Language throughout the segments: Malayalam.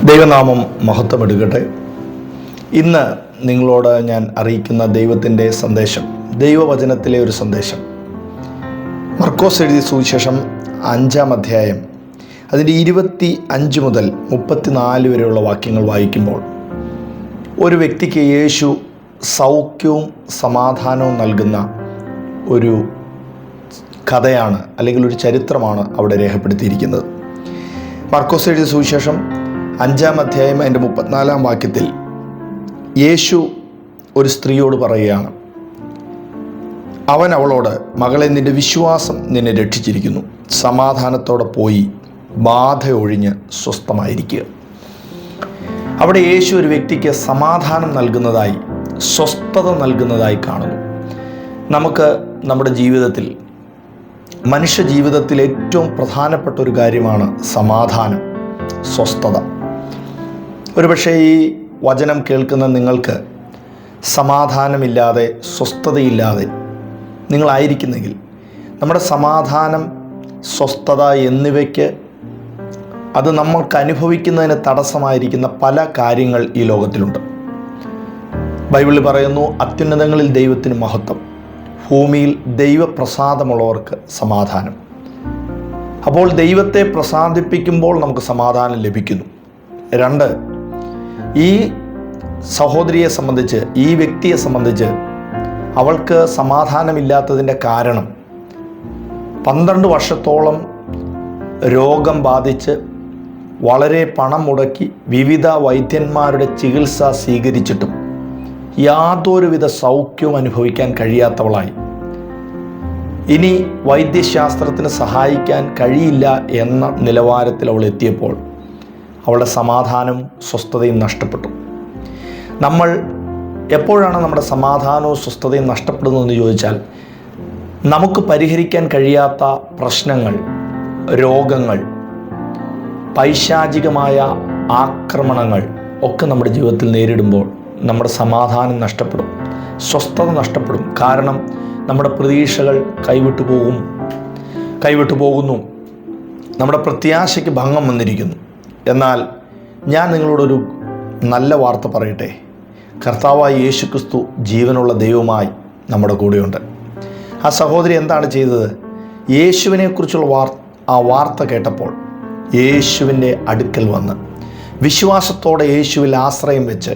ദൈവനാമം മഹത്വമെടുക്കട്ടെ. ഇന്ന് നിങ്ങളോട് ഞാൻ അറിയിക്കുന്ന ദൈവത്തിൻ്റെ സന്ദേശം, ദൈവവചനത്തിലെ ഒരു സന്ദേശം. മർക്കോസ് എഴുതിയ സുവിശേഷം 5-ാം അധ്യായം അതിൻ്റെ 25 മുതൽ 34 വരെയുള്ള വാക്യങ്ങൾ വായിക്കുമ്പോൾ, ഒരു വ്യക്തിക്ക് യേശു സൗഖ്യവും സമാധാനവും നൽകുന്ന ഒരു കഥയാണ്, അല്ലെങ്കിൽ ഒരു ചരിത്രമാണ് അവിടെ രേഖപ്പെടുത്തിയിരിക്കുന്നത്. മർക്കോസ് എഴുതിയ സുവിശേഷം 5-ാം അധ്യായം അതിൻ്റെ 34-ാം വാക്യത്തിൽ യേശു ഒരു സ്ത്രീയോട് പറയുകയാണ്, അവൻ അവളോട്, മകളെ, നിൻ്റെ വിശ്വാസം നിന്നെ രക്ഷിച്ചിരിക്കുന്നു, സമാധാനത്തോടെ പോയി ബാധ ഒഴിഞ്ഞ് സ്വസ്ഥമായിരിക്കുക. അവിടെ യേശു ഒരു വ്യക്തിക്ക് സമാധാനം നൽകുന്നതായി, സ്വസ്ഥത നൽകുന്നതായി കാണുന്നു. നമുക്ക് നമ്മുടെ ജീവിതത്തിൽ, മനുഷ്യ ജീവിതത്തിൽ ഏറ്റവും പ്രധാനപ്പെട്ട ഒരു കാര്യമാണ് സമാധാനം, സ്വസ്ഥത. ഒരുപക്ഷെ ഈ വചനം കേൾക്കുന്ന നിങ്ങൾക്ക് സമാധാനമില്ലാതെ, സ്വസ്ഥതയില്ലാതെ നിങ്ങളായിരിക്കുന്നെങ്കിൽ, നമ്മുടെ സമാധാനം, സ്വസ്ഥത എന്നിവയ്ക്ക് അത് നമ്മൾക്ക് അനുഭവിക്കുന്നതിന് തടസ്സമായിരിക്കുന്ന പല കാര്യങ്ങൾ ഈ ലോകത്തിലുണ്ട്. ബൈബിളിൽ പറയുന്നു, അത്യുന്നതങ്ങളിൽ ദൈവത്തിന് മഹത്വം, ഭൂമിയിൽ ദൈവപ്രസാദമുള്ളവർക്ക് സമാധാനം. അപ്പോൾ ദൈവത്തെ പ്രസാദിപ്പിക്കുമ്പോൾ നമുക്ക് സമാധാനം ലഭിക്കുന്നു. 2, ഈ സഹോദരിയെ സംബന്ധിച്ച്, ഈ വ്യക്തിയെ സംബന്ധിച്ച് അവൾക്ക് സമാധാനമില്ലാത്തതിൻ്റെ കാരണം 12 വർഷത്തോളം രോഗം ബാധിച്ച് വളരെ പണം മുടക്കി വിവിധ വൈദ്യന്മാരുടെ ചികിത്സ സ്വീകരിച്ചിട്ടും യാതൊരുവിധ സൗഖ്യവും അനുഭവിക്കാൻ കഴിയാത്തവളായി. ഇനി വൈദ്യശാസ്ത്രത്തിന് സഹായിക്കാൻ കഴിയില്ല എന്ന നിലവാരത്തിൽ അവൾ എത്തിയപ്പോൾ അവളുടെ സമാധാനവും സ്വസ്ഥതയും നഷ്ടപ്പെട്ടു. നമ്മൾ എപ്പോഴാണ് നമ്മുടെ സമാധാനവും സ്വസ്ഥതയും നഷ്ടപ്പെടുന്നതെന്ന് ചോദിച്ചാൽ, നമുക്ക് പരിഹരിക്കാൻ കഴിയാത്ത പ്രശ്നങ്ങൾ, രോഗങ്ങൾ, പൈശാചികമായ ആക്രമണങ്ങൾ ഒക്കെ നമ്മുടെ ജീവിതത്തിൽ നേരിടുമ്പോൾ നമ്മുടെ സമാധാനം നഷ്ടപ്പെടും, സ്വസ്ഥത നഷ്ടപ്പെടും. കാരണം നമ്മുടെ പ്രതീക്ഷകൾ കൈവിട്ടു പോകുന്നു, നമ്മുടെ പ്രത്യാശയ്ക്ക് ഭംഗം വന്നിരിക്കുന്നു. എന്നാൽ ഞാൻ നിങ്ങളോടൊരു നല്ല വാർത്ത പറയട്ടെ. കർത്താവായ യേശു ക്രിസ്തു ജീവനുള്ള ദൈവമായി നമ്മുടെ കൂടെയുണ്ട്. ആ സഹോദരി എന്താണ് ചെയ്തത്? യേശുവിനെക്കുറിച്ചുള്ള ആ വാർത്ത കേട്ടപ്പോൾ യേശുവിൻ്റെ അടുക്കൽ വന്ന് വിശ്വാസത്തോടെ യേശുവിൽ ആശ്രയം വെച്ച്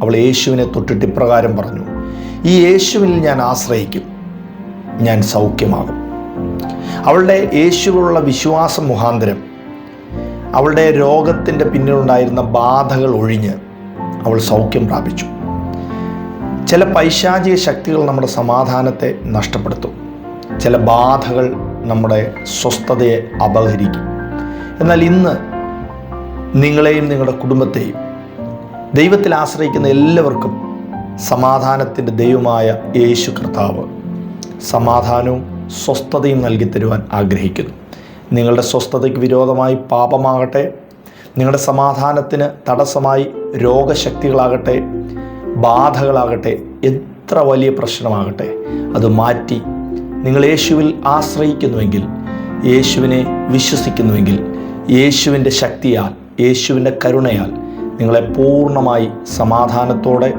അവൾ യേശുവിനെ തൊട്ടിട്ട് ഇപ്രകാരം പറഞ്ഞു, ഈ യേശുവിൽ ഞാൻ ആശ്രയിക്കും, ഞാൻ സൗഖ്യമാകും. അവളുടെ യേശുവിലുള്ള വിശ്വാസം മുഖാന്തരം അവളുടെ രോഗത്തിൻ്റെ പിന്നിലുണ്ടായിരുന്ന ബാധകൾ ഒഴിഞ്ഞ് അവൾ സൗഖ്യം പ്രാപിച്ചു. ചില പൈശാചിക ശക്തികൾ നമ്മുടെ സമാധാനത്തെ നഷ്ടപ്പെടുത്തും. ചില ബാധകൾ നമ്മുടെ സ്വസ്ഥതയെ അപഹരിക്കും. എന്നാൽ ഇന്ന് നിങ്ങളെയും നിങ്ങളുടെ കുടുംബത്തെയും ദൈവത്തിൽ ആശ്രയിക്കുന്ന എല്ലാവർക്കും സമാധാനത്തിൻ്റെ ദൈവമായ യേശു കർത്താവ് സമാധാനവും സ്വസ്ഥതയും നൽകി തരുവാൻ ആഗ്രഹിക്കുന്നു. നിങ്ങളുടെ സ്വസ്ഥതയ്ക്ക് വിരോധമായി പാപമാകട്ടെ, നിങ്ങളുടെ സമാധാനത്തിന് തടസ്സമായി രോഗശക്തികളാകട്ടെ, ബാധകളാകട്ടെ, എത്ര വലിയ പ്രശ്നമാകട്ടെ, അത് മാറ്റി നിങ്ങൾ യേശുവിൽ ആശ്രയിക്കുന്നുവെങ്കിൽ, യേശുവിനെ വിശ്വസിക്കുന്നുവെങ്കിൽ, യേശുവിൻ്റെ ശക്തിയാൽ, യേശുവിൻ്റെ കരുണയാൽ നിങ്ങളെ പൂർണ്ണമായി സമാധാനത്തോടെ,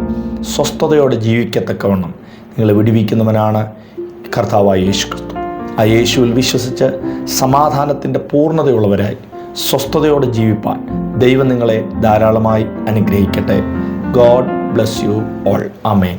സ്വസ്ഥതയോടെ ജീവിക്കത്തക്കവണ്ണം നിങ്ങളെ വിടുവിക്കുന്നവനാണ് കർത്താവായ യേശു ക്രിസ്തു. ആ യേശുവിൽ വിശ്വസിച്ച് സമാധാനത്തിൻ്റെ പൂർണ്ണതയുള്ളവരായി സ്വസ്ഥതയോടെ ജീവിപ്പാൻ ദൈവം നിങ്ങളെ ധാരാളമായി അനുഗ്രഹിക്കട്ടെ. God bless you all. Amen.